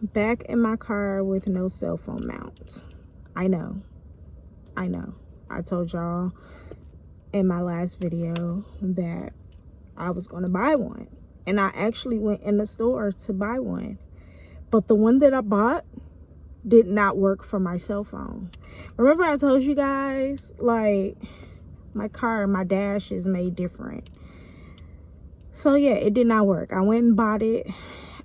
back in my car with no cell phone mount. I know. I told y'all in my last video that I was going to buy one. And I actually went in the store to buy one. But the one that I bought did not work for my cell phone. Remember I told you guys, like, my car, my dash is made different. So yeah, it did not work. I went and bought it.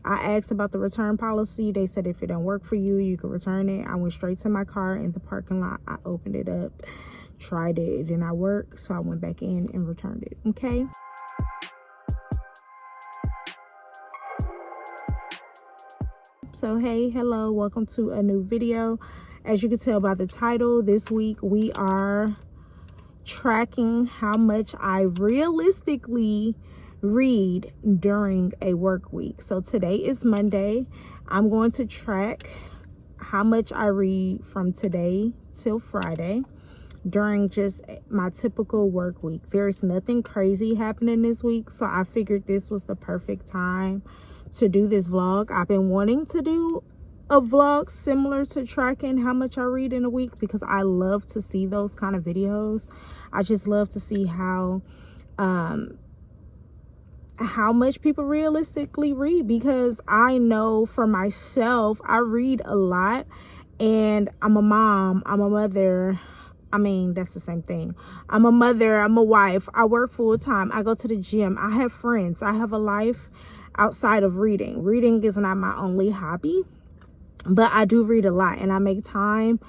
I asked about the return policy. They said if it don't work for you, you can return it. I went straight to my car in the parking lot. I opened it up, tried it. It did not work. So I went back in and returned it. Okay. So hey, hello, welcome to a new video. As you can tell by the title, this week we are tracking how much I realistically read during a work week. So today is Monday. I'm going to track how much I read from today till Friday during just my typical work week. There's nothing crazy happening this week, so I figured this was the perfect time to do this vlog. I've been wanting to do a vlog similar to tracking how much I read in a week because I love to see those kind of videos. I just love to see how much people realistically read, because I know for myself, I read a lot, and I'm a mom, I'm a mother. I mean, that's the same thing. I'm a mother, I'm a wife, I work full time, I go to the gym, I have friends, I have a life outside of reading. Reading is not my only hobby, but I do read a lot, and I make time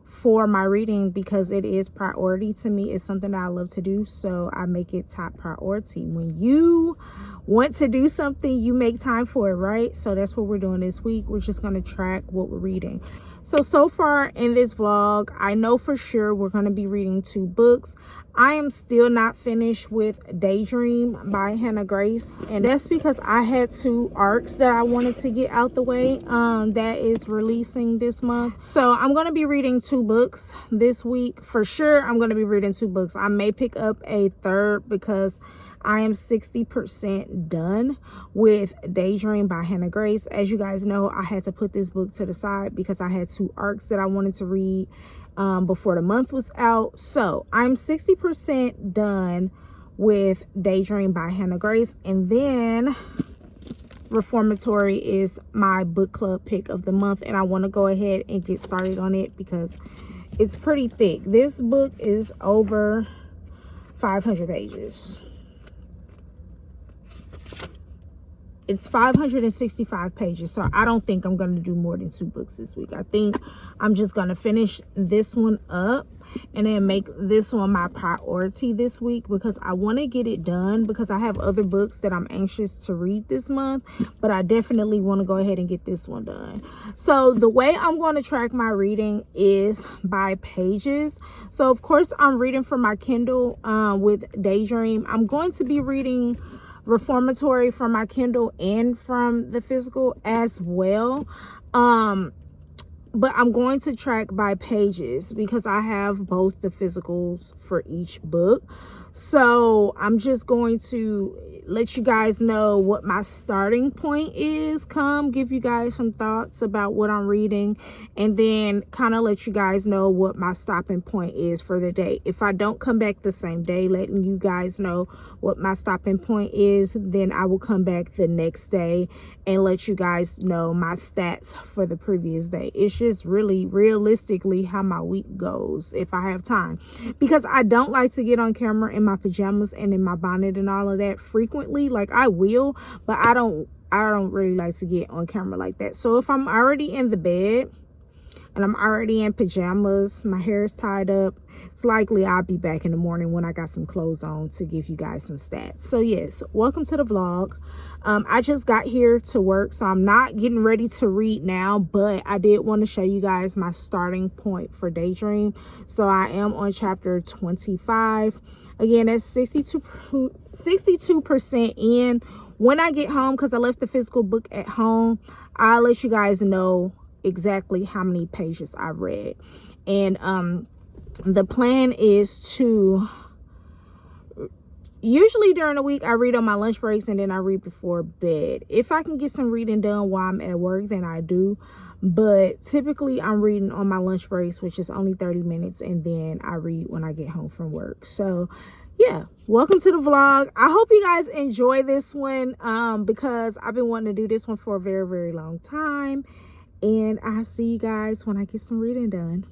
for my reading because it is priority to me. It's something that I love to do, so I make it top priority. When you want to do something, you make time for it, right? So that's what we're doing this week. We're just going to track what we're reading. So far in this vlog, I know for sure we're going to be reading 2 books. I am still not finished with Daydream by Hannah Grace, and that's because I had 2 arcs that I wanted to get out the way that is releasing this month. So I'm going to be reading 2 books this week. For sure, I'm going to be reading 2 books. I may pick up a third because I am 60% done with Daydream by Hannah Grace. As you guys know, I had to put this book to the side because I had 2 arcs that I wanted to read before the month was out. So I'm 60% done with Daydream by Hannah Grace. And then Reformatory is my book club pick of the month. And I want to go ahead and get started on it because it's pretty thick. This book is over 500 pages. It's 565 pages, so I don't think I'm going to do more than 2 books this week. I think I'm just going to finish this one up and then make this one my priority this week because I want to get it done, because I have other books that I'm anxious to read this month, but I definitely want to go ahead and get this one done. So the way I'm going to track my reading is by pages. So of course I'm reading from my Kindle with Daydream. I'm going to be reading Reformatory from my Kindle and from the physical as well, but I'm going to track by pages because I have both the physicals for each book. So I'm just going to let you guys know what my starting point is, give you guys some thoughts about what I'm reading, and then kind of let you guys know what my stopping point is for the day. If I don't come back the same day letting you guys know what my stopping point is, then I will come back the next day and let you guys know my stats for the previous day. It's just really realistically how my week goes if I have time, because I don't like to get on camera in my pajamas and in my bonnet and all of that frequently. Like I will, but I don't really like to get on camera like that. So if I'm already in the bed and I'm already in pajamas, my hair is tied up, it's likely I'll be back in the morning when I got some clothes on to give you guys some stats. So yes, welcome to the vlog. I just got here to work, so I'm not getting ready to read now, but I did want to show you guys my starting point for Daydream. So I am on chapter 25. Again, that's 62% in. When I get home, because I left the physical book at home, I'll let you guys know exactly how many pages I read. And the plan is to Usually during the week, I read on my lunch breaks and then I read before bed. If I can get some reading done while I'm at work, then I do. But typically, I'm reading on my lunch breaks, which is only 30 minutes. And then I read when I get home from work. So, yeah, welcome to the vlog. I hope you guys enjoy this one because I've been wanting to do this one for a very, very long time. And I'll see you guys when I get some reading done.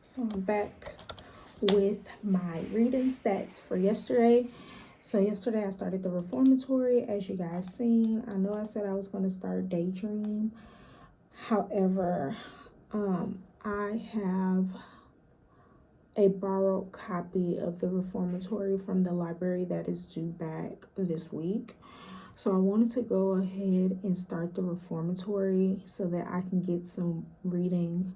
So I'm back with my reading stats for yesterday. So yesterday I started the reformatory, as you guys seen. I know I said I was going to start Daydream. However, I have a borrowed copy of the reformatory from the library that is due back this week. So I wanted to go ahead and start the reformatory so that I can get some reading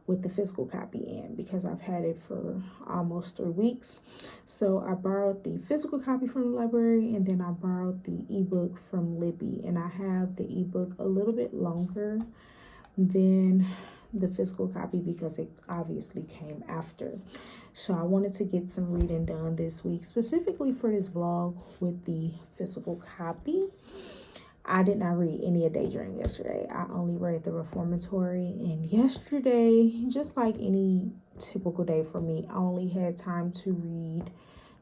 with the physical copy in, because I've had it for almost 3 weeks. So I borrowed the physical copy from the library, and then I borrowed the ebook from Libby, and I have the ebook a little bit longer than the physical copy because it obviously came after. So I wanted to get some reading done this week, specifically for this vlog with the physical copy. I did not read any of Daydream yesterday. I only read the reformatory, and yesterday, just like any typical day for me, I only had time to read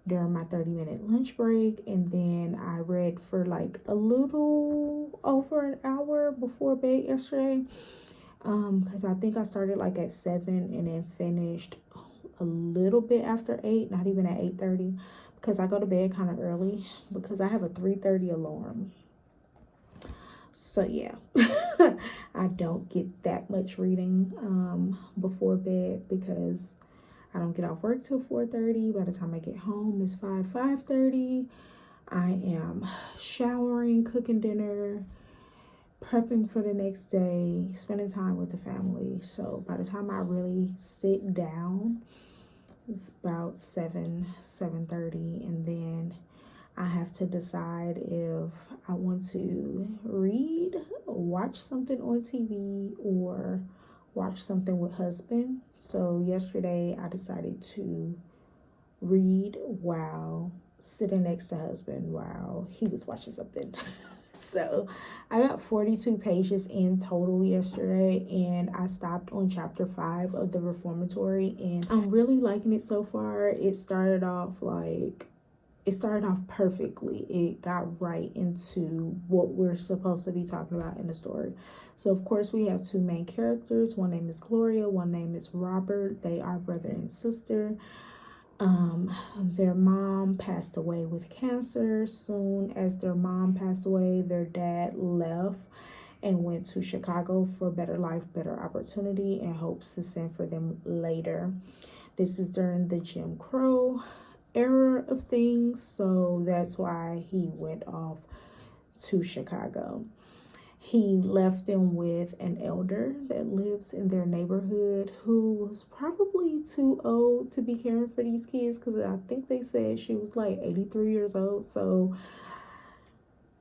during my 30-minute lunch break, and then I read for like a little over an hour before bed yesterday, because I think I started like at 7 and then finished a little bit after 8, not even at 8:30, because I go to bed kind of early because I have a 3:30 alarm. So yeah, I don't get that much reading before bed because I don't get off work till 4:30. By the time I get home, it's 5:30. I am showering, cooking dinner, prepping for the next day, spending time with the family. So by the time I really sit down, it's about 7:30, and then I have to decide if I want to read, watch something on TV, or watch something with husband. So yesterday I decided to read while sitting next to husband while he was watching something. So I got 42 pages in total yesterday, and I stopped on chapter 5 of the reformatory, and I'm really liking it so far. It started off perfectly. It got right into what we're supposed to be talking about in the story. So of course we have 2 main characters. One name is Gloria, one name is Robert. They are brother and sister. Their mom passed away with cancer. Soon as their mom passed away, their dad left and went to Chicago for better life, better opportunity, and hopes to send for them later. This is during the Jim Crow era of things, so that's why he went off to Chicago. He left them with an elder that lives in their neighborhood who was probably too old to be caring for these kids, because I think they said she was like 83 years old. So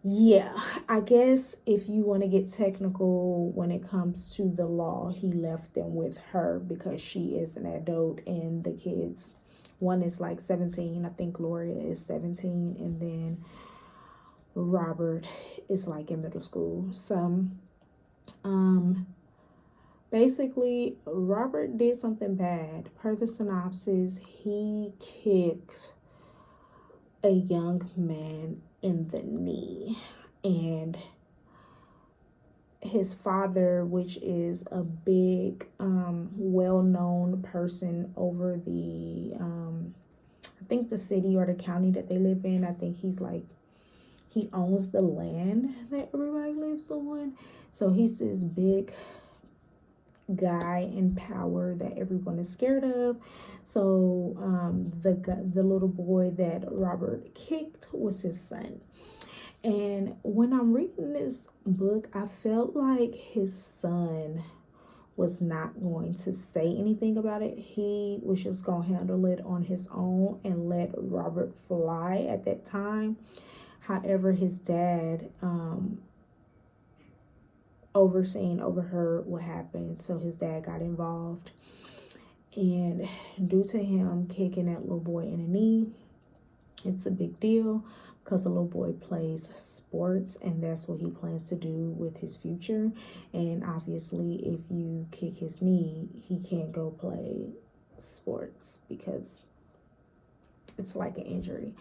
yeah, I guess if you want to get technical when it comes to the law, he left them with her because she is an adult, and the kids, one is like 17, I think Gloria is 17, and then Robert is like in middle school. So basically Robert did something bad. Per the synopsis, he kicked a young man in the knee, and his father, which is a big well-known person over the I think the city or the county that they live in. I think he's like, he owns the land that everybody lives on. So he's this big guy in power that everyone is scared of. So the little boy that Robert kicked was his son. And when I'm reading this book, I felt like his son was not going to say anything about it. He was just going to handle it on his own and let Robert fly at that time. However, his dad overheard what happened, so his dad got involved. And due to him kicking that little boy in the knee, it's a big deal because the little boy plays sports and that's what he plans to do with his future. And obviously, if you kick his knee, he can't go play sports because it's like an injury.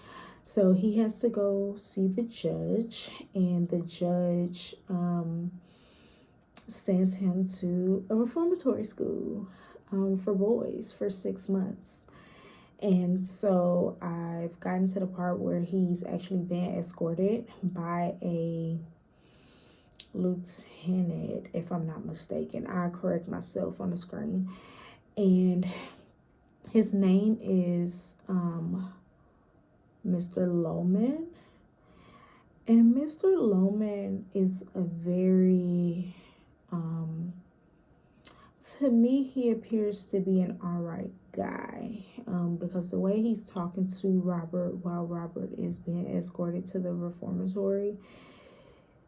So he has to go see the judge, and the judge sends him to a reformatory school for boys for 6 months. And so I've gotten to the part where he's actually being escorted by a lieutenant, if I'm not mistaken. I'll correct myself on the screen. And his name is Mr. Loman. And Mr. Loman is a very, to me, he appears to be an alright guy, because the way he's talking to Robert while Robert is being escorted to the reformatory,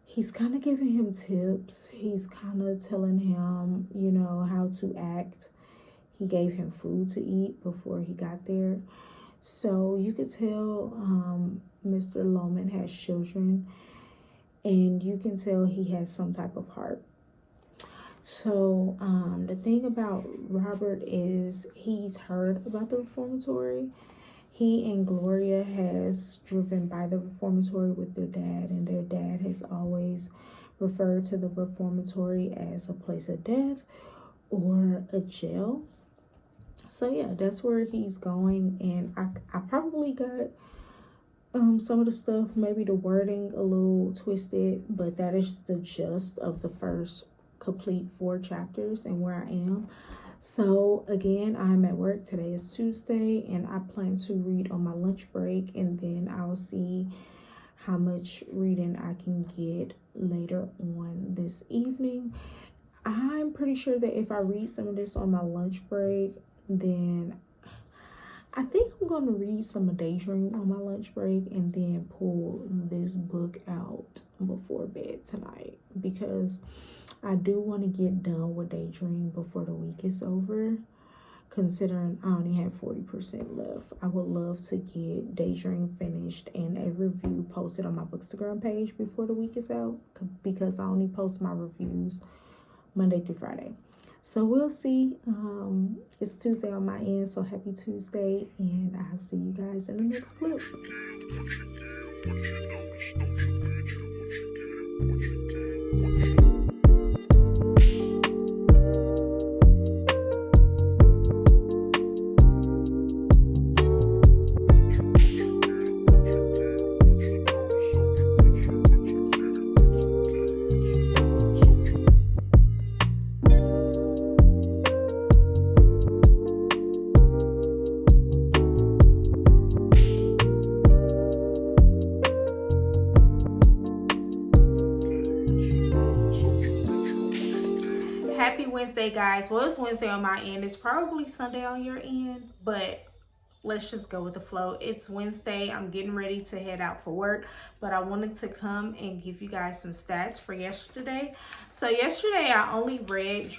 he's kind of giving him tips. He's kind of telling him, you know, how to act. He gave him food to eat before he got there. So you could tell Mr. Loman has children, and you can tell he has some type of heart. So the thing about Robert is he's heard about the reformatory. He and Gloria has driven by the reformatory with their dad, and their dad has always referred to the reformatory as a place of death or a jail. So yeah, that's where he's going, and I probably got some of the stuff, maybe the wording a little twisted, but that is the gist of the first complete 4 chapters and where I am. So again, I'm at work. Today is Tuesday, and I plan to read on my lunch break, and then I'll see how much reading I can get later on this evening. I'm pretty sure that if I read some of this on my lunch break, then I think I'm going to read some of Daydream on my lunch break and then pull this book out before bed tonight, because I do want to get done with Daydream before the week is over, considering I only have 40% left. I would love to get Daydream finished and a review posted on my Bookstagram page before the week is out, because I only post my reviews Monday through Friday. So we'll see. It's Tuesday on my end, so happy Tuesday, and I'll see you guys in the next clip. Happy Wednesday, guys. Well, it's Wednesday on my end. It's probably Sunday on your end, but let's just go with the flow. It's Wednesday. I'm getting ready to head out for work, but I wanted to come and give you guys some stats for yesterday. So yesterday I only read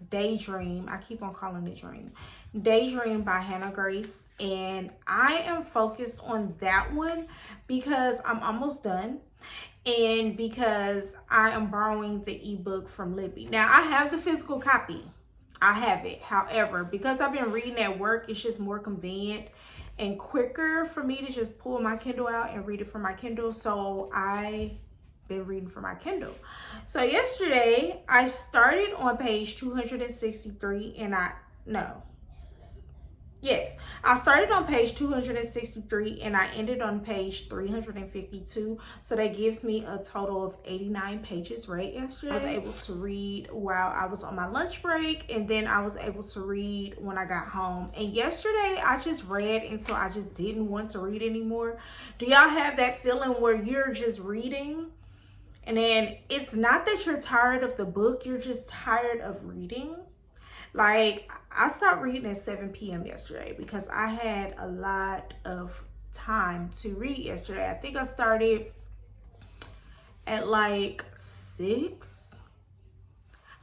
Daydream. I keep on calling it Dream. Daydream by Hannah Grace, and I am focused on that one because I'm almost done, and because I am borrowing the ebook from Libby. Now, I have the physical copy. I have it. However, because I've been reading at work, it's just more convenient and quicker for me to just pull my Kindle out and read it from my Kindle. So I been reading from my Kindle. So yesterday I started on page 263 and I started on page 263 and I ended on page 352. So that gives me a total of 89 pages read yesterday. I was able to read while I was on my lunch break, and then I was able to read when I got home. And yesterday I just read until I just didn't want to read anymore. Do y'all have that feeling where you're just reading and then it's not that you're tired of the book, you're just tired of reading? Like, I stopped reading at 7 p.m. yesterday because I had a lot of time to read yesterday. I think I started at like 6.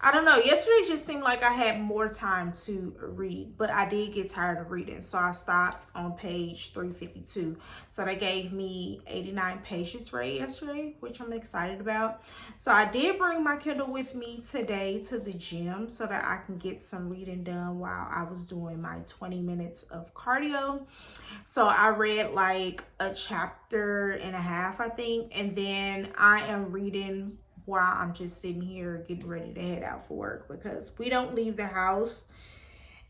I don't know. Yesterday just seemed like I had more time to read, but I did get tired of reading. So I stopped on page 352. So that gave me 89 pages read yesterday, which I'm excited about. So I did bring my Kindle with me today to the gym so that I can get some reading done while I was doing my 20 minutes of cardio. So I read like a chapter and a half, I think. And then I am reading while I'm just sitting here getting ready to head out for work, because we don't leave the house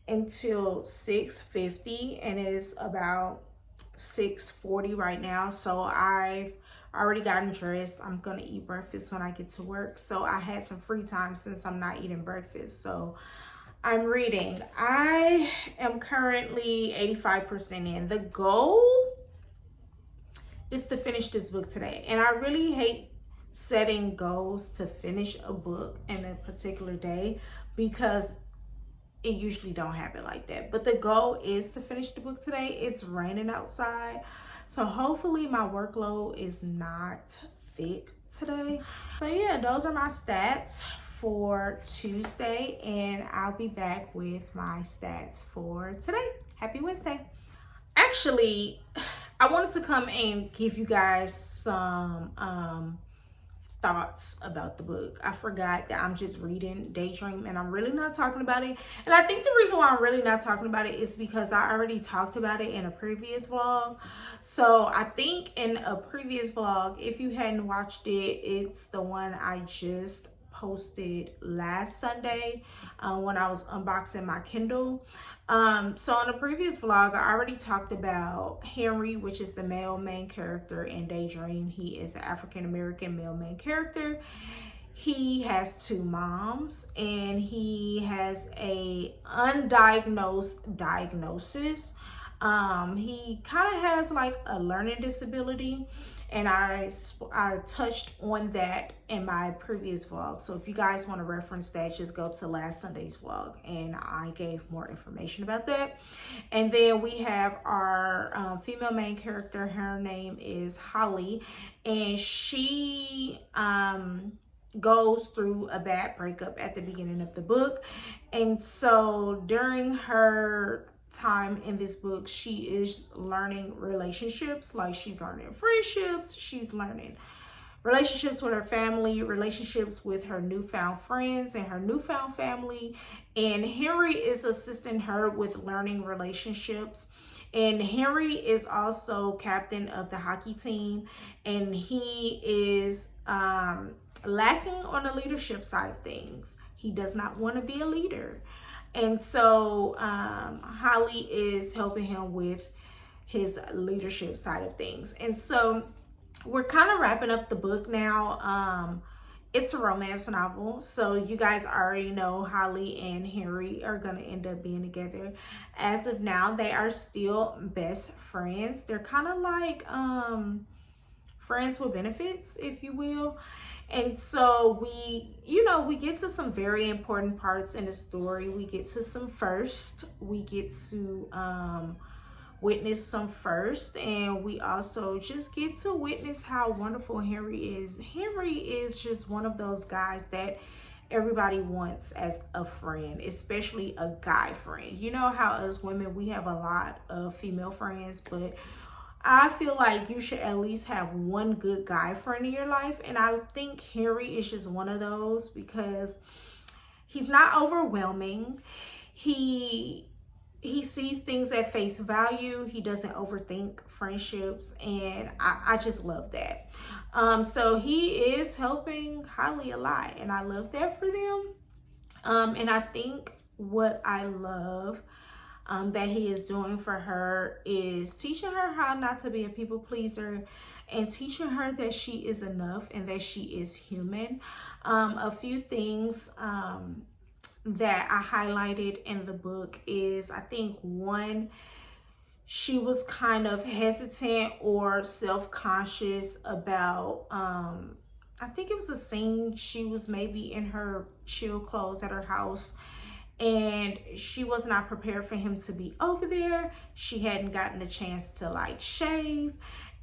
until 6:50 and it's about 6:40 right now. So I've already gotten dressed. I'm gonna eat breakfast when I get to work, so I had some free time since I'm not eating breakfast. So I'm reading. I am currently 85% in. The goal is to finish this book today, and I really hate setting goals to finish a book in a particular day because it usually don't happen like that. But the goal is to finish the book today. It's raining outside, so hopefully my workload is not thick today. So yeah, those are my stats for Tuesday, and I'll be back with my stats for today. Happy Wednesday. Actually, I wanted to come and give you guys some thoughts about the book. I forgot that I'm just reading Daydream and I'm really not talking about it. And I think the reason why I'm really not talking about it is because I already talked about it in a previous vlog. So I think in a previous vlog, if you hadn't watched it, it's the one I just posted last Sunday when I was unboxing my Kindle. So in a previous vlog, I already talked about Henry, which is the male main character in Daydream. He is an African-American male main character. He has 2 moms and he has a undiagnosed diagnosis. He kind of has like a learning disability, and I touched on that in my previous vlog. So if you guys want to reference that, just go to last Sunday's vlog and I gave more information about that. And then we have our female main character. Her name is Holly, and she goes through a bad breakup at the beginning of the book. And so during her time in this book, she is learning relationships. Like, she's learning friendships, she's learning relationships with her family, relationships with her newfound friends and her newfound family. And Henry is assisting her with learning relationships. And Henry is also captain of the hockey team, and he is lacking on the leadership side of things. He does not want to be a leader. And so Holly is helping him with his leadership side of things. And so we're kind of wrapping up the book now. It's a romance novel, so you guys already know Holly and Henry are going to end up being together. As of now, they are still best friends. They're kind of like friends with benefits, if you will. And so we get to some very important parts in the story. We get to some first. We get to witness some first, and we also just get to witness how wonderful Henry is. Henry is just one of those guys that everybody wants as a friend, especially a guy friend. You know how as women, we have a lot of female friends, but I feel like you should at least have one good guy friend in your life. And I think Henry is just one of those because he's not overwhelming. He he sees things at face value. He doesn't overthink friendships, and I just love that. So he is helping Holly a lot, and I love that for them. And I think what I love that he is doing for her is teaching her how not to be a people pleaser, and teaching her that she is enough and that she is human. A few things that I highlighted in the book is, I think, one, she was kind of hesitant or self-conscious about, I think it was a scene, she was maybe in her chill clothes at her house, and she was not prepared for him to be over there. She hadn't gotten the chance to like shave,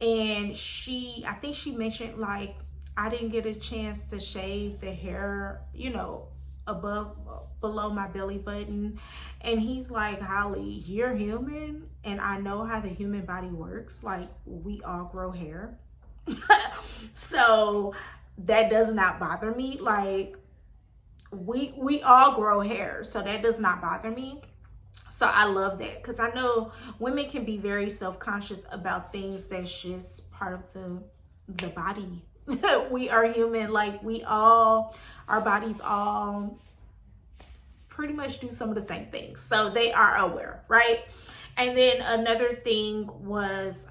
and I think she mentioned like, I didn't get a chance to shave the hair, you know, below my belly button. And he's like, Holly, you're human, and I know how the human body works. Like, we all grow hair. So that does not bother me. Like, we all grow hair, so that does not bother me. So I love that, because I know women can be very self-conscious about things that's just part of the body. We are human. Like, our bodies all pretty much do some of the same things, so they are aware, right? And then another thing was,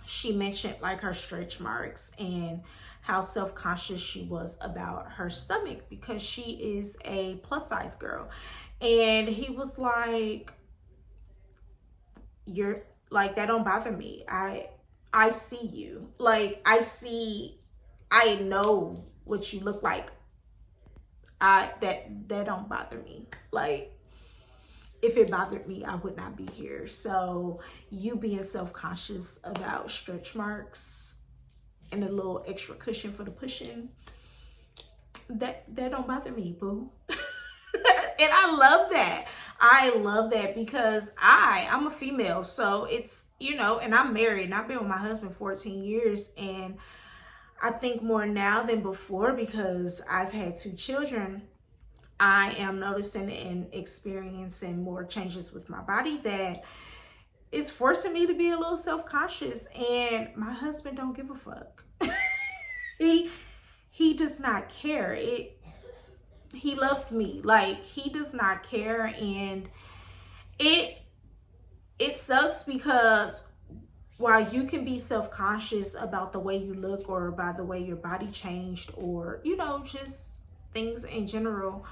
she mentioned like her stretch marks and how self-conscious she was about her stomach, because she is a plus size girl. And he was like, you're like, that don't bother me. I see you. Like, I know what you look like. That don't bother me. Like, if it bothered me, I would not be here. So you being self-conscious about stretch marks and a little extra cushion for the pushing, that don't bother me, boo. And I love that. I love that, because I'm a female, so it's, you know, and I'm married and I've been with my husband 14 years, and I think more now than before, because I've had 2 children, I am noticing and experiencing more changes with my body that is forcing me to be a little self-conscious. And my husband don't give a fuck. he does not care. He loves me. Like, he does not care. And it sucks, because while you can be self-conscious about the way you look, or by the way your body changed, or, you know, just things in general,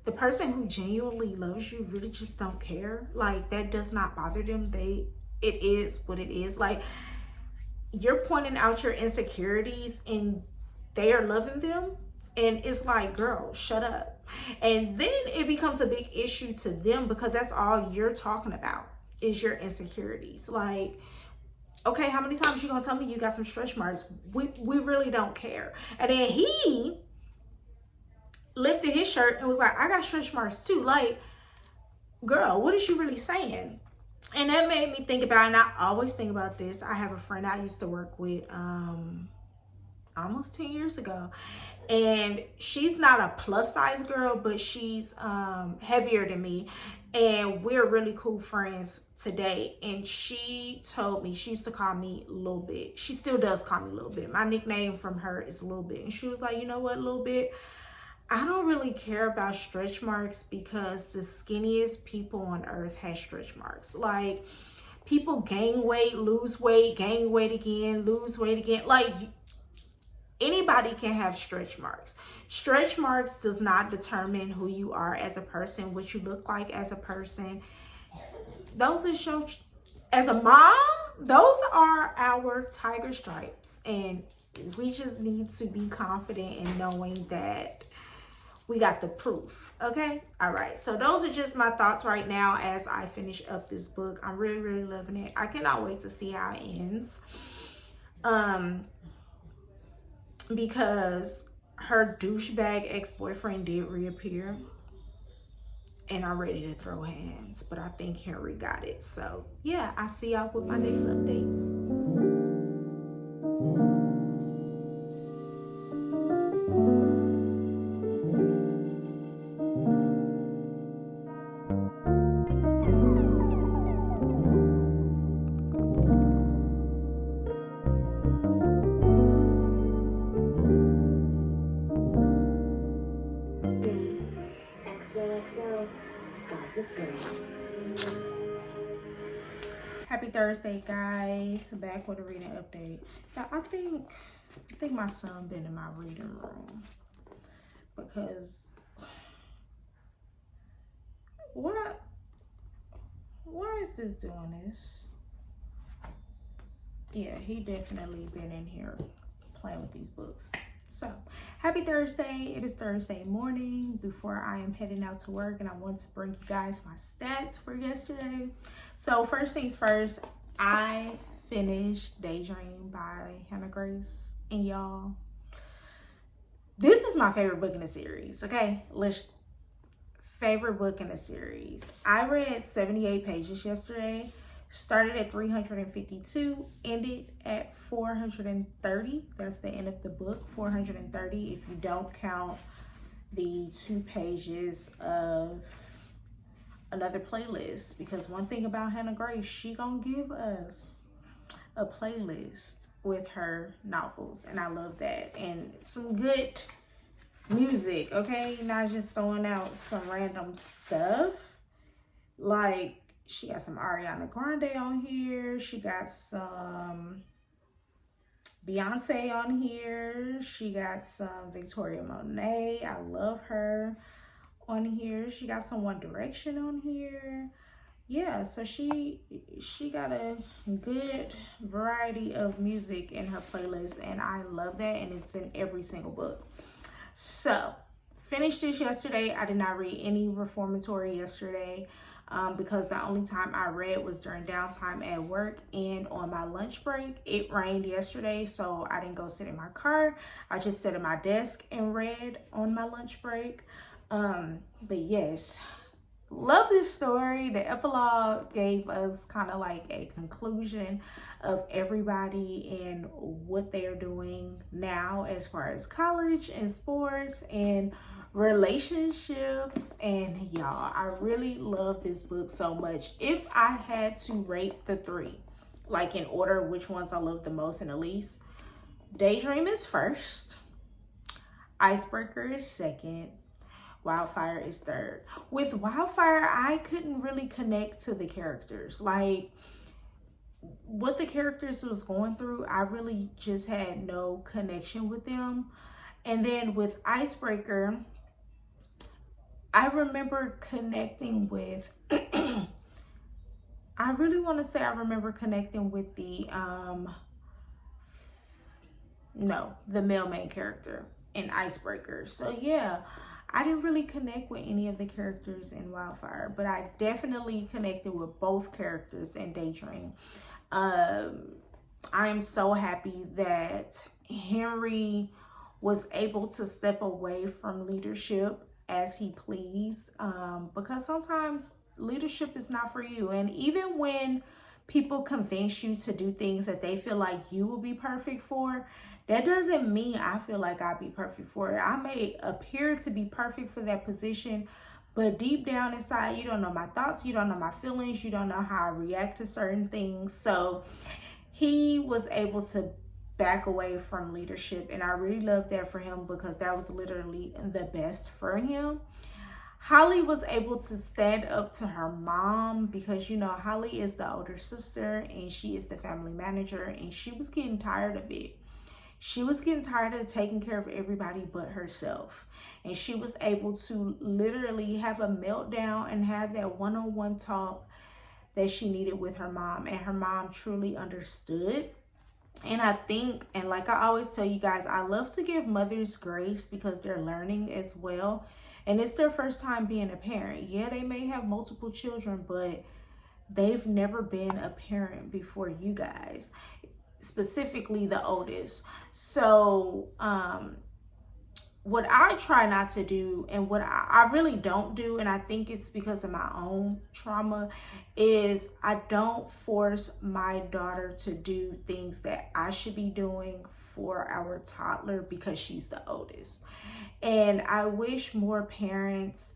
the person who genuinely loves you really just don't care. Like, that does not bother them. It is what it is. Like, you're pointing out your insecurities and they are loving them, and it's like, girl, shut up. And then it becomes a big issue to them, because that's all you're talking about is your insecurities. Like, okay, how many times you gonna tell me you got some stretch marks? We really don't care. And then he lifted his shirt and was like, I got stretch marks too. Like, girl, what is you really saying? And that made me think about, and I always think about this. I have a friend I used to work with almost 10 years ago, and she's not a plus size girl, but she's heavier than me, and we're really cool friends today. And she told me, she used to call me Little Bit. She still does call me Little Bit. My nickname from her is Little Bit. And she was like, you know what, Little Bit, I don't really care about stretch marks, because the skinniest people on earth have stretch marks. Like, people gain weight, lose weight, gain weight again, lose weight again. Like, anybody can have stretch marks. Stretch marks does not determine who you are as a person, what you look like as a person. Those are show, as a mom, those are our tiger stripes. And we just need to be confident in knowing that we got the proof. Okay. All right. So those are just my thoughts right now as I finish up this book. I'm really, really loving it. I cannot wait to see how it ends. Because her douchebag ex-boyfriend did reappear, and I'm ready to throw hands, but I think Henry got it. So yeah, I'll see y'all with my next updates. XOXO Gossip Girl. Happy Thursday, guys. Back with a reading update. Yeah, I think my son been in my reading room because why is this doing this? Yeah, he definitely been in here playing with these books. So, happy Thursday. It is Thursday morning before I am heading out to work, and I want to bring you guys my stats for yesterday. So, first things first, I finished Daydream by Hannah Grace. And y'all, this is my favorite book in the series, okay? Favorite book in the series. I read 78 pages yesterday. Started at 352, ended at 430. That's the end of the book, 430, if you don't count the 2 pages of another playlist. Because one thing about Hannah Grace, she gonna give us a playlist with her novels, and I love that. And some good music, okay? Not just throwing out some random stuff. Like, she got some Ariana Grande on here. She got some Beyonce on here. She got some Victoria Monet. I love her on here. She got some One Direction on here. Yeah, so she got a good variety of music in her playlist, and I love that, and it's in every single book. So, finished this yesterday. I did not read any reformatory yesterday. Because the only time I read was during downtime at work and on my lunch break. It rained yesterday, so I didn't go sit in my car. I just sat at my desk and read on my lunch break. But yes, love this story. The epilogue gave us kind of like a conclusion of everybody and what they're doing now as far as college and sports and relationships. And y'all, I really love this book so much. If I had to rate the 3, like in order which ones I love the most and the least, Daydream is first, Icebreaker is second, Wildfire is third. With Wildfire, I couldn't really connect to the characters. Like, what the characters was going through, I really just had no connection with them. And then with Icebreaker, I remember connecting with, I really want to say I remember connecting with the male main character in Icebreaker. So yeah, I didn't really connect with any of the characters in Wildfire, but I definitely connected with both characters in Daydream. I am so happy that Henry was able to step away from leadership as he pleased, because sometimes leadership is not for you. And even when people convince you to do things that they feel like you will be perfect for, that doesn't mean I feel like I'll be perfect for it. I may appear to be perfect for that position, but deep down inside, you don't know my thoughts, you don't know my feelings, you don't know how I react to certain things. So he was able to back away from leadership, and I really love that for him, because that was literally the best for him. Holly was able to stand up to her mom, because, you know, Holly is the older sister and she is the family manager, and she was getting tired of it. She was getting tired of taking care of everybody but herself. And she was able to literally have a meltdown and have that one-on-one talk that she needed with her mom. And her mom truly understood. And I think, and like I always tell you guys, I love to give mothers grace because they're learning as well. And it's their first time being a parent. Yeah, they may have multiple children, but they've never been a parent before you guys, specifically the oldest. So what I try not to do, and what I really don't do, and I think it's because of my own trauma, is I don't force my daughter to do things that I should be doing for our toddler because she's the oldest. And I wish more parents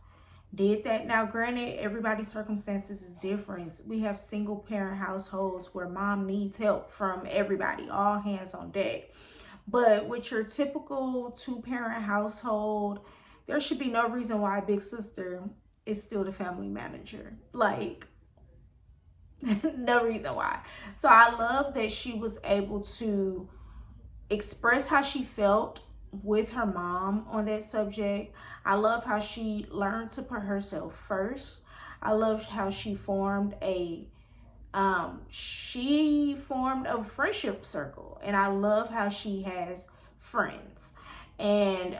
did that. Now, granted, everybody's circumstances is different. We have single parent households where mom needs help from everybody, all hands on deck. But with your typical 2-parent household, there should be no reason why Big Sister is still the family manager. Like, no reason why. So I love that she was able to express how she felt with her mom on that subject. I love how she learned to put herself first. I love how she formed a friendship circle, and I love how she has friends. And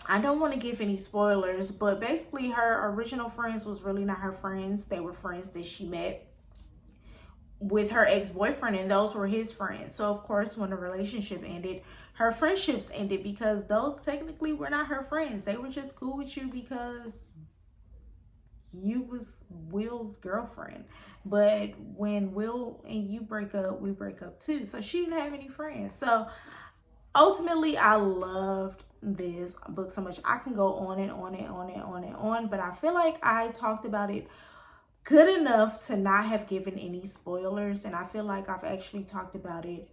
I don't want to give any spoilers, but basically her original friends was really not her friends. They were friends that she met with her ex-boyfriend, and those were his friends. So of course, when the relationship ended, her friendships ended because those technically were not her friends. They were just cool with you because you was Will's girlfriend. But when Will and you break up, we break up too. So she didn't have any friends. So ultimately, I loved this book so much. I can go on and on and on and on and on, but I feel like I talked about it good enough to not have given any spoilers. And I feel like I've actually talked about it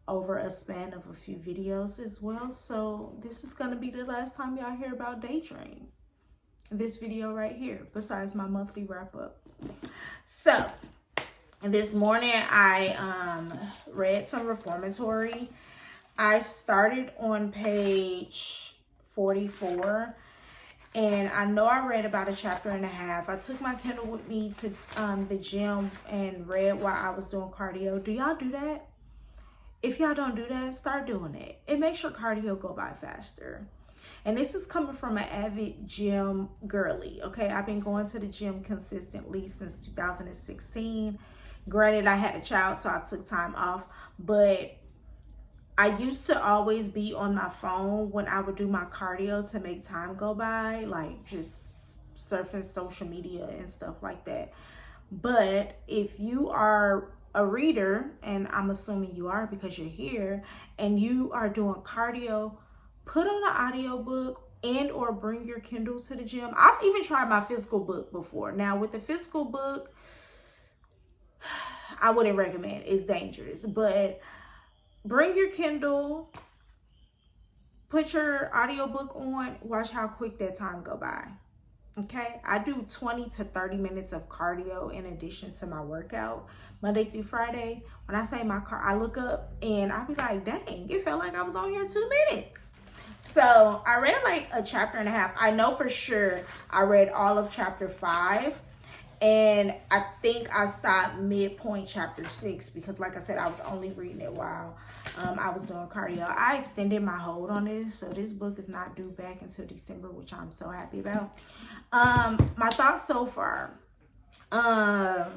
over a span of a few videos as well. So this is going to be the last time y'all hear about Daydream. This video right here, besides my monthly wrap up. So this morning I read some reformatory. I started on page 44, and I know I read about a chapter and a half. I took my Kindle with me to the gym and read while I was doing cardio. Do y'all do that? If y'all don't do that, start doing it. It makes your cardio go by faster. And this is coming from an avid gym girly, okay? I've been going to the gym consistently since 2016. Granted, I had a child, so I took time off, but I used to always be on my phone when I would do my cardio to make time go by, like just surfing social media and stuff like that. But if you are a reader, and I'm assuming you are because you're here, and you are doing cardio, put on an audiobook and or bring your Kindle to the gym. I've even tried my physical book before. Now with the physical book, I wouldn't recommend. It's dangerous. But bring your Kindle, put your audiobook on, watch how quick that time go by. Okay, I do 20 to 30 minutes of cardio in addition to my workout Monday through Friday. When I say I look up and I'll be like, dang, it felt like I was on here 2 minutes. So I read like a chapter and a half. I know for sure I read all of chapter 5. And I think I stopped midpoint chapter 6 because, like I said, I was only reading it while I was doing cardio. I extended my hold on this, so this book is not due back until December, which I'm so happy about. My thoughts so far. I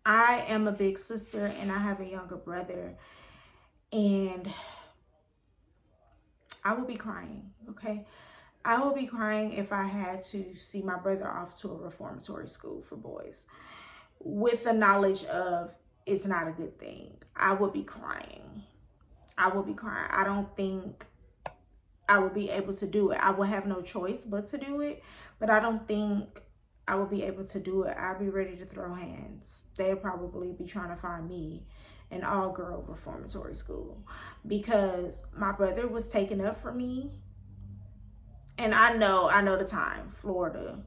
am a big sister and I have a younger brother, and I will be crying, okay? I will be crying if I had to see my brother off to a reformatory school for boys with the knowledge of it's not a good thing. I would be crying. I will be crying. I don't think I will be able to do it. I will have no choice but to do it, but I don't think I will be able to do it. I'll be ready to throw hands. They'll probably be trying to find me an all-girl reformatory school because my brother was taken up for me. And I know the time, Florida,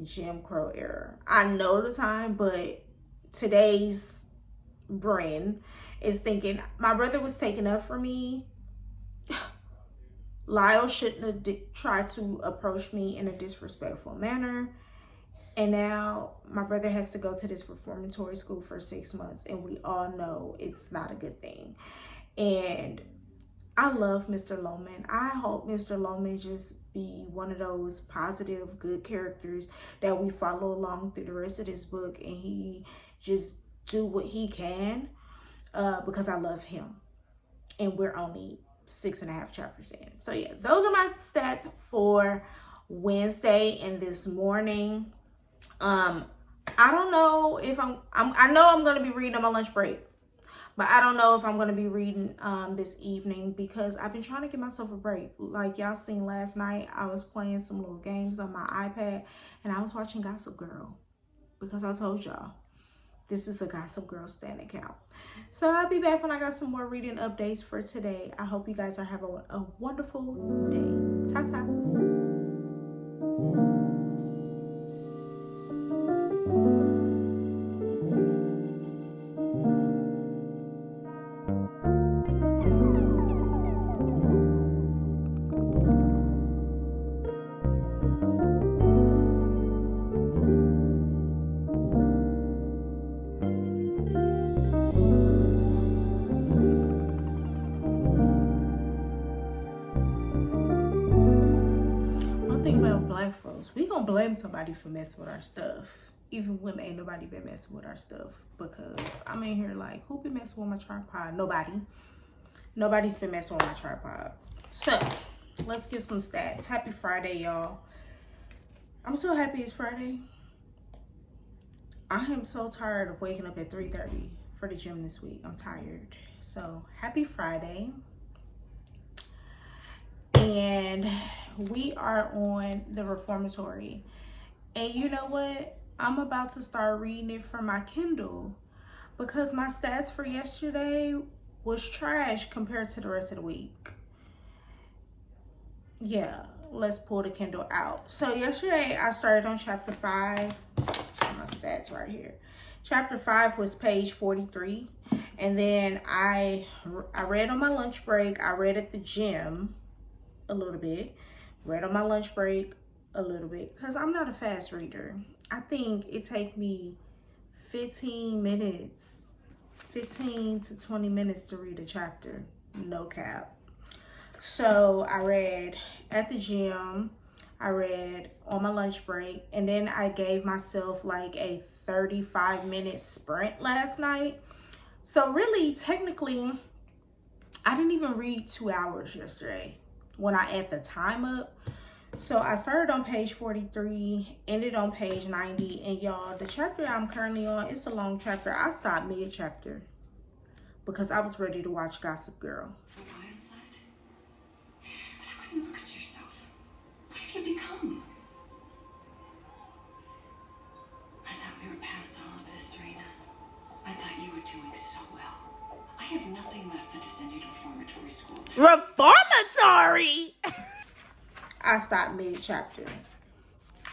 Jim Crow era. I know the time, but today's brain is thinking my brother was taken up for me. Lyle shouldn't have tried to approach me in a disrespectful manner. And now my brother has to go to this reformatory school for 6 months. And we all know it's not a good thing. And I love Mr. Loman. I hope Mr. Loman just be one of those positive, good characters that we follow along through the rest of this book, and he just do what he can because I love him. And we're only 6.5 chapters in. So yeah, those are my stats for Wednesday and this morning. I don't know if I know I'm going to be reading on my lunch break. But I don't know if I'm going to be reading this evening because I've been trying to give myself a break. Like y'all seen last night, I was playing some little games on my iPad and I was watching Gossip Girl because I told y'all this is a Gossip Girl stan account. So I'll be back when I got some more reading updates for today. I hope you guys are having a wonderful day. Ta-ta. of black folks, we gonna blame somebody for messing with our stuff, even when ain't nobody been messing with our stuff. Because I'm in here like, who been messing with my tripod? Nobody. Nobody's been messing with my tripod. So let's give some stats. Happy Friday, y'all. I'm so happy it's Friday. I am so tired of waking up at 3:30 for the gym this week. I'm tired. So happy Friday. And we are on the Reformatory. And you know what? I'm about to start reading it from my Kindle because my stats for yesterday was trash compared to the rest of the week. Yeah, let's pull the Kindle out. So yesterday I started on chapter 5. My stats right here. Chapter 5 was page 43. And then I read on my lunch break. I read at the gym a little bit. Read on my lunch break a little bit because I'm not a fast reader. I think it take me 15 to 20 minutes to read a chapter. No cap. So I read at the gym, I read on my lunch break, and then I gave myself like a 35-minute sprint last night. So really, technically, I didn't even read 2 hours yesterday when I add the time up. So I started on page 43, ended on page 90, and y'all, the chapter I'm currently on, it's a long chapter. I stopped mid-chapter because I was ready to watch Gossip Girl. How can you look at yourself? What have you become? I thought we were past all of this, Serena. I thought you were doing so well. I have nothing left but to send you to reformatory school. Reformatory! I stopped mid-chapter.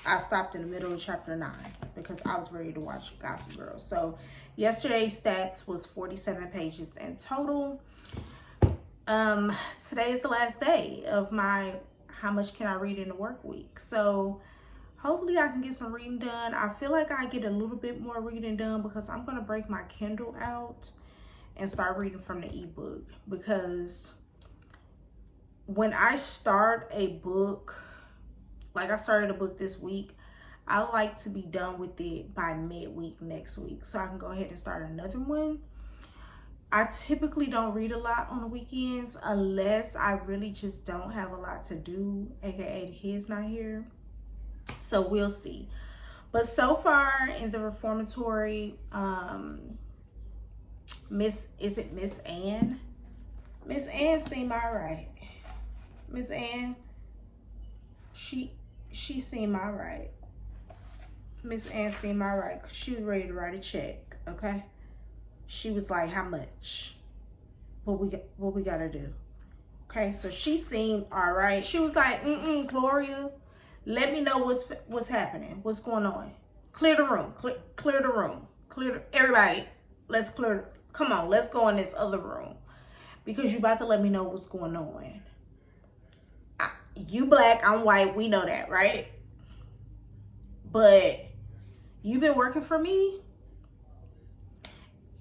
I stopped in the middle of chapter 9 because I was ready to watch Gossip Girl. So yesterday's stats was 47 pages in total. Today is the last day of my how much can I read in a work week. So hopefully I can get some reading done. I feel like I get a little bit more reading done because I'm going to break my Kindle out and start reading from the ebook. Because when I start a book, like I started a book this week, I like to be done with it by midweek next week so I can go ahead and start another one. I typically don't read a lot on the weekends unless I really just don't have a lot to do, aka the kids not here. So we'll see. But so far in the Reformatory, Miss Ann? Miss Ann seemed all right. Miss Ann, she seemed all right. Miss Ann seemed all right. She was ready to write a check, okay? She was like, how much? What we gotta do? Okay, so she seemed all right. She was like, Gloria, let me know what's happening. What's going on? Clear the room. Clear the room. Everybody, let's clear. Come on, let's go in this other room. Because you about to let me know what's going on. You black, I'm white, we know that, right? But you've been working for me.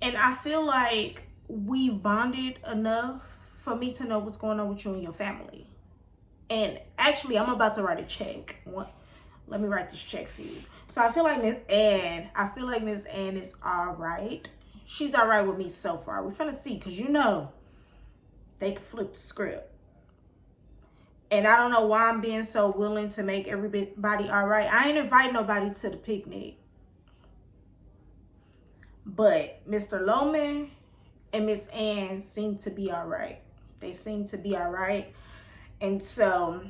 And I feel like we've bonded enough for me to know what's going on with you and your family. And actually, I'm about to write a check. Let me write this check for you. So I feel like Miss Ann is all right. She's all right with me so far. We're finna see, because you know, they can flip the script. And I don't know why I'm being so willing to make everybody all right. I ain't invite nobody to the picnic. But Mr. Loman and Miss Ann seem to be all right. They seem to be all right. And so,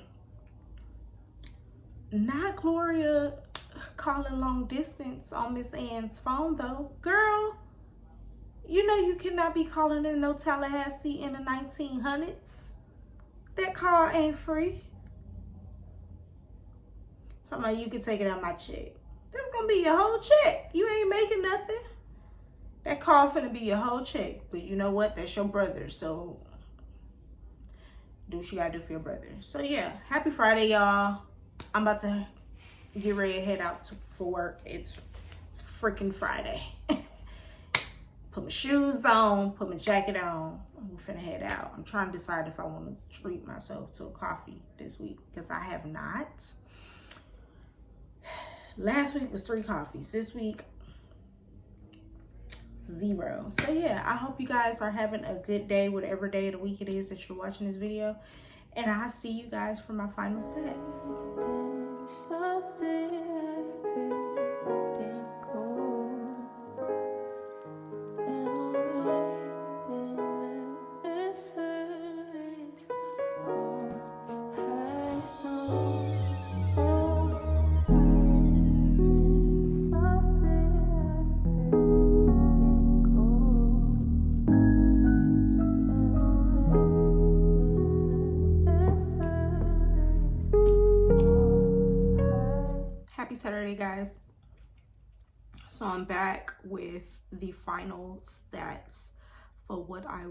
not Gloria calling long distance on Miss Ann's phone, though. Girl, you know you cannot be calling in no Tallahassee in the 1900s. That call ain't free. Talking about you can take it on my check. That's gonna be your whole check. You ain't making nothing. That call finna be your whole check. But you know what? That's your brother. So do what you gotta do for your brother. So yeah, happy Friday, y'all. I'm about to get ready to head out for work. It's freaking Friday. Put my shoes on, put my jacket on. We're finna head out. I'm trying to decide if I want to treat myself to a coffee this week because I have not. Last week was 3 coffees. This week, 0. So yeah, I hope you guys are having a good day, whatever day of the week it is that you're watching this video. And I'll see you guys for my final stats. Happy Saturday, guys. So I'm back with the final stats for what I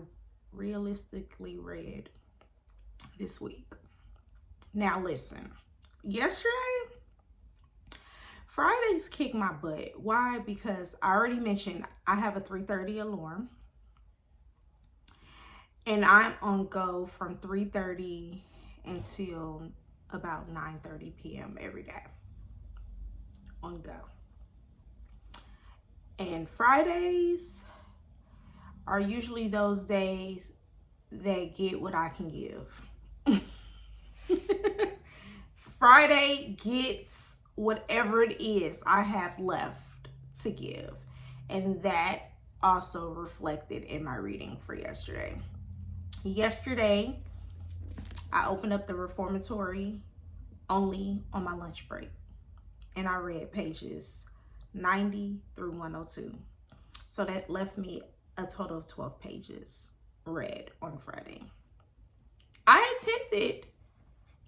realistically read this week. Now listen, yesterday, Fridays kicked my butt. Why? Because I already mentioned I have a 3:30 alarm. And I'm on go from 3:30 until about 9:30 p.m. every day. On go. And Fridays are usually those days that get what I can give. Friday gets whatever it is I have left to give. And that also reflected in my reading for yesterday. Yesterday, I opened up the Reformatory only on my lunch break. And I read pages 90 through 102. So that left me a total of 12 pages read on Friday. I attempted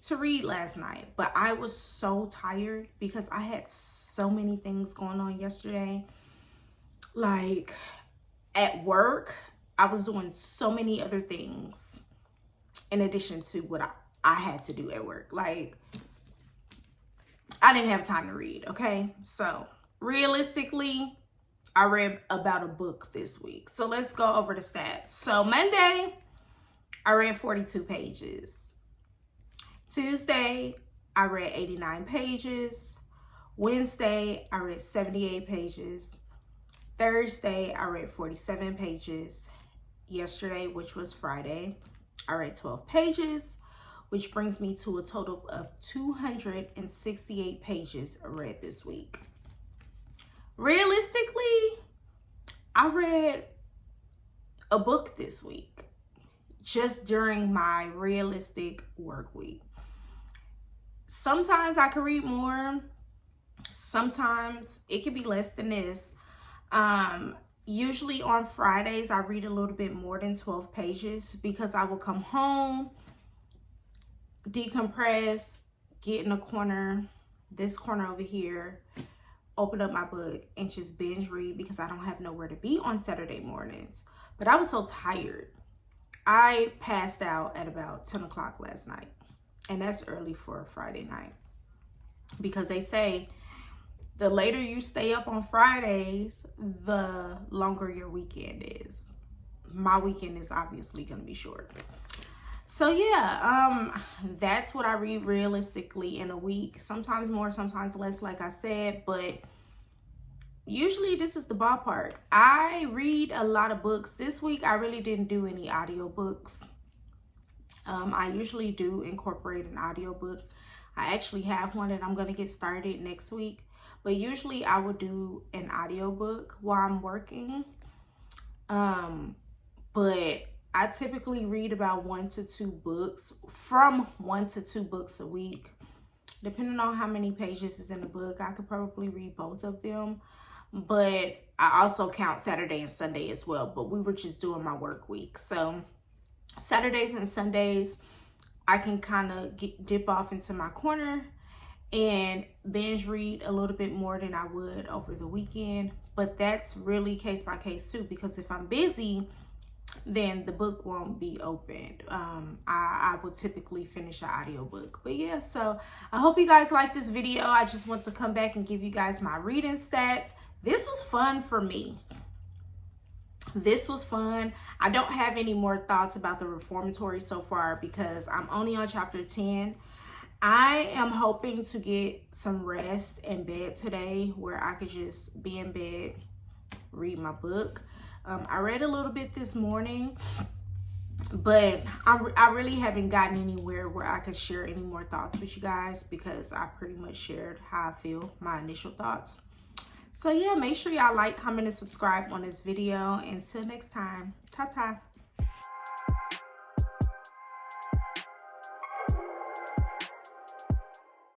to read last night, but I was so tired because I had so many things going on yesterday. Like at work, I was doing so many other things in addition to what I had to do at work. Like, I didn't have time to read, okay? So, realistically, I read about a book this week. So, let's go over the stats. So, Monday, I read 42 pages. Tuesday, I read 89 pages. Wednesday, I read 78 pages. Thursday, I read 47 pages. Yesterday, which was Friday, I read 12 pages. Which brings me to a total of 268 pages read this week. Realistically, I read a book this week, just during my realistic work week. Sometimes I can read more. Sometimes it could be less than this. Usually on Fridays, I read a little bit more than 12 pages because I will come home, decompress, get in a corner, this corner over here, open up my book and just binge read because I don't have nowhere to be on Saturday mornings. But I was so tired. I passed out at about 10 o'clock last night. And that's early for a Friday night. Because they say the later you stay up on Fridays, the longer your weekend is. My weekend is obviously going to be short. So yeah, that's what I read realistically in a week. Sometimes more, sometimes less, like I said, but usually this is the ballpark. I read a lot of books. This week, I really didn't do any audiobooks. I usually do incorporate an audiobook. I actually have one that I'm going to get started next week. But usually I would do an audiobook while I'm working. But I typically read about 1 to 2 books, from 1 to 2 books a week. Depending on how many pages is in the book, I could probably read both of them. But I also count Saturday and Sunday as well. But we were just doing my work week. So Saturdays and Sundays, I can kind of dip off into my corner and binge read a little bit more than I would over the weekend. But that's really case by case too, because if I'm busy, then the book won't be opened. I would typically finish an audiobook. But yeah, so I hope you guys like this video. I just want to come back and give you guys my reading stats. This was fun for me. This was fun. I don't have any more thoughts about the Reformatory so far because I'm only on chapter 10. I am hoping to get some rest in bed today where I could just be in bed, read my book. I read a little bit this morning, but I really haven't gotten anywhere where I could share any more thoughts with you guys because I pretty much shared how I feel, my initial thoughts. So yeah, make sure y'all like, comment, and subscribe on this video. Until next time, ta-ta.